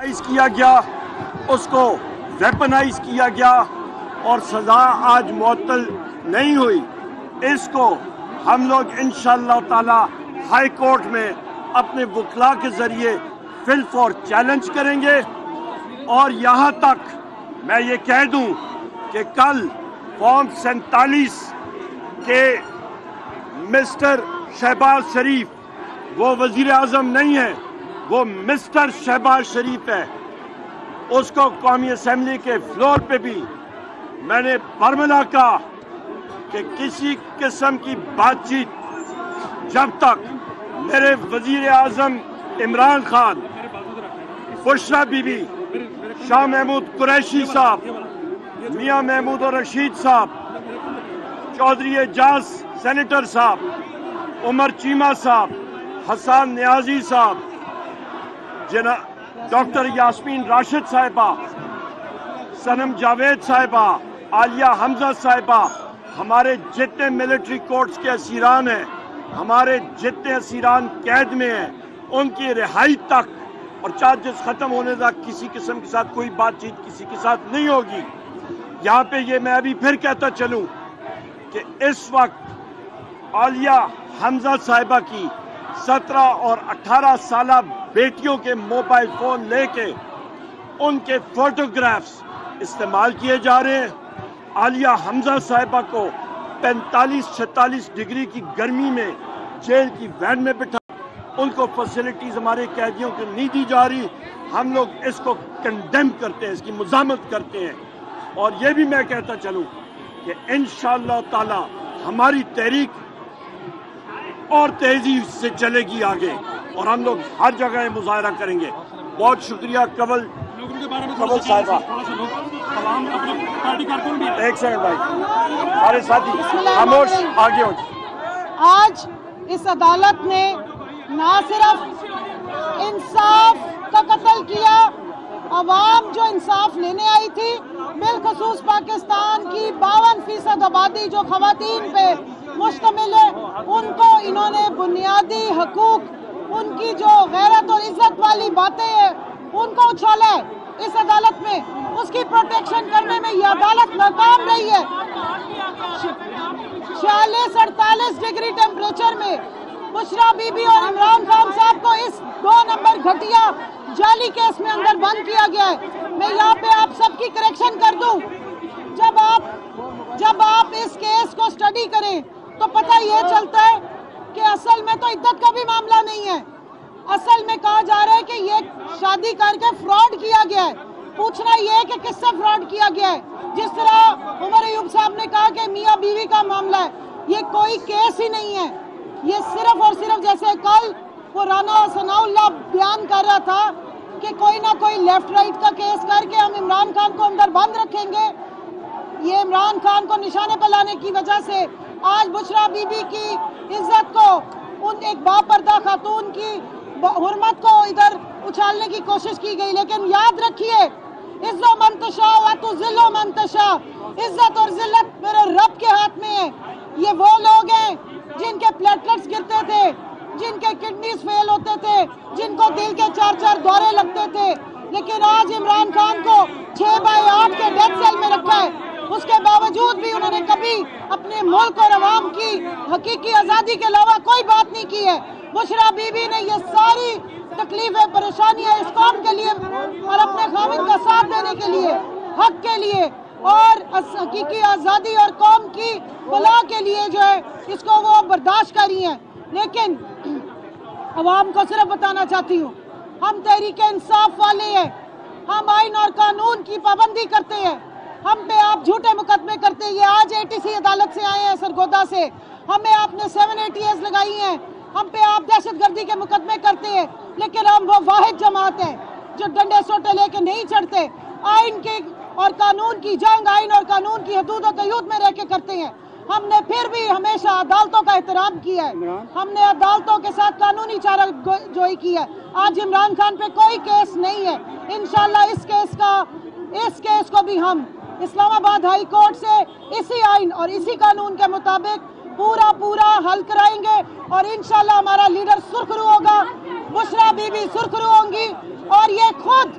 کیا گیا، اس کو ویپنائز کیا گیا اور سزا آج معطل نہیں ہوئی. اس کو ہم لوگ انشاءاللہ تعالی ہائی کورٹ میں اپنے وکلاء کے ذریعے فل فور چیلنج کریں گے. اور یہاں تک میں یہ کہہ دوں کہ کل فارم 47 کے مسٹر شہباز شریف وہ وزیر اعظم نہیں ہے، وہ مسٹر شہباز شریف ہے. اس کو قومی اسمبلی کے فلور پہ بھی میں نے فرمایا کہا کہ کسی قسم کی بات چیت جب تک میرے وزیر اعظم عمران خان، بشرا بی بی، شاہ محمود قریشی صاحب، میاں محمود رشید صاحب، چودھری اعجاز سینیٹر صاحب، عمر چیمہ صاحب، حسان نیازی صاحب، ڈاکٹر یاسمین راشد صاحبہ، صنم جاوید صاحبہ، عالیہ حمزہ صاحبہ، ہمارے جتنے ملٹری کورٹس کے اسیران ہیں، ہمارے جتنے اسیران قید میں ہیں، ان کی رہائی تک اور چارجز ختم ہونے تک کسی قسم کے ساتھ کوئی بات چیت کسی کے ساتھ نہیں ہوگی. یہاں پہ یہ میں ابھی پھر کہتا چلوں کہ اس وقت عالیہ حمزہ صاحبہ کی 17 اور 18 سالہ بیٹیوں کے موبائل فون لے کے ان کے فوٹوگرافز استعمال کیے جا رہے ہیں. عالیہ حمزہ صاحبہ کو 45-46 ڈگری کی گرمی میں جیل کی وین میں بٹھا، ان کو فیسلٹیز ہمارے قیدیوں کو نہیں دی جا رہی. ہم لوگ اس کو کنڈیم کرتے ہیں، اس کی مذمت کرتے ہیں. اور یہ بھی میں کہتا چلوں کہ انشاءاللہ تعالی ہماری تحریک اور تیزی سے چلے گی آگے اور ہم لوگ ہر جگہ مظاہرہ کریں گے. بہت شکریہ. قبل صاحبہ ایک سیکنڈ بھائی، ہمارے ساتھی خاموش آگے ہو. آج اس عدالت نے نہ صرف انصاف کا قتل کیا، عوام جو انصاف لینے آئی تھی، بالخصوص پاکستان کی 52% آبادی جو خواتین پہ مشتمل ہے، ان کو انہوں نے بنیادی حقوق، ان کی جو غیرت اور عزت والی باتیں ہیں ان کو اچھالا ہے. اس عدالت میں اس کی پروٹیکشن کرنے میں یہ عدالت ناکام رہی ہے. 46-48 ڈگری ٹیمپریچر میں بشرا بی بی اور عمران خان صاحب کو اس 2 نمبر گھٹیا جعلی کیس میں اندر بند کیا گیا ہے. میں یہاں پہ آپ سب کی کریکشن کر دوں، جب آپ اس کیس کو سٹڈی کریں تو پتہ یہ چلتا ہے کہ اصل میں تو عدت کا بھی معاملہ نہیں ہے. اصل میں کہا جا رہا ہے کہ یہ شادی کر کے فراڈ کیا گیا ہے. پوچھنا یہ ہے کہ کس سے فراڈ کیا گیا ہے. جس طرح عمر ایوب صاحب نے کہا کہ میاں بیوی کا معاملہ ہے، یہ کوئی کیس ہی نہیں ہے. یہ صرف اور صرف جیسے کل وہ رانا ثناء اللہ بیان کر رہا تھا کہ کوئی نہ کوئی لیفٹ رائٹ کا کیس کر کے ہم عمران خان کو اندر بند رکھیں گے. یہ عمران خان کو نشانے پہ لانے کی وجہ سے آج بشرا بی بی کی عزت کو، ان ایک باپردہ خاتون کی حرمت کو ادھر اچھالنے کی کوشش کی گئی. لیکن یاد رکھیے، عزت و منتشا و تذل و منتشا، عزت اور ذلت میرے رب کے ہاتھ میں ہے. یہ وہ لوگ ہیں جن کے پلیٹلیٹس گرتے تھے، جن کے کڈنیز فیل ہوتے تھے، جن کو دل کے 4 دورے لگتے تھے، لیکن آج عمران خان کو 6/8 کے ڈیتھ سیل میں رکھا ہے. اس کے باوجود بھی انہوں نے کبھی اپنے ملک اور عوام کی حقیقی آزادی کے علاوہ کوئی بات نہیں کی ہے. بشرا بی بی نے یہ ساری تکلیفیں، پریشانیاں اس قوم کے لیے اور اپنے خاوند کا ساتھ دینے کے لیے، حق کے لیے اور حقیقی آزادی اور قوم کی فلاح کے لیے جو ہے اس کو وہ برداشت کری ہیں. لیکن عوام کو صرف بتانا چاہتی ہوں، ہم تحریک انصاف والے ہیں، ہم آئین اور قانون کی پابندی کرتے ہیں. ہم پہ آپ جھوٹے مقدمے کرتے ہیں. یہ آج ATC عدالت سے آئے ہیں سرگودا سے، ہمیں آپ نے 780S لگائی ہیں، ہم پہ آپ دہشت گردی کے مقدمے کرتے ہیں. لیکن ہم وہ واحد جماعت ہیں جو ڈنڈے سوٹے لے کے نہیں چڑھتے، آئین کی اور قانون کی جنگ، آئین اور قانون کی حدود و قیود میں رہ کے کرتے ہیں. ہم نے پھر بھی ہمیشہ عدالتوں کا احترام کیا ہے، ہم نے عدالتوں کے ساتھ قانونی چارہ جوئی کی ہے. آج عمران خان پہ کوئی کیس نہیں ہے. انشاءاللہ اس کیس کو بھی ہم اسلام آباد ہائی کورٹ سے اسی آئین اور اسی قانون کے مطابق پورا حل کرائیں گے اور انشاءاللہ ہمارا لیڈر سرخرو ہوگا، بشرا بی بی سرخرو ہوں گی اور یہ خود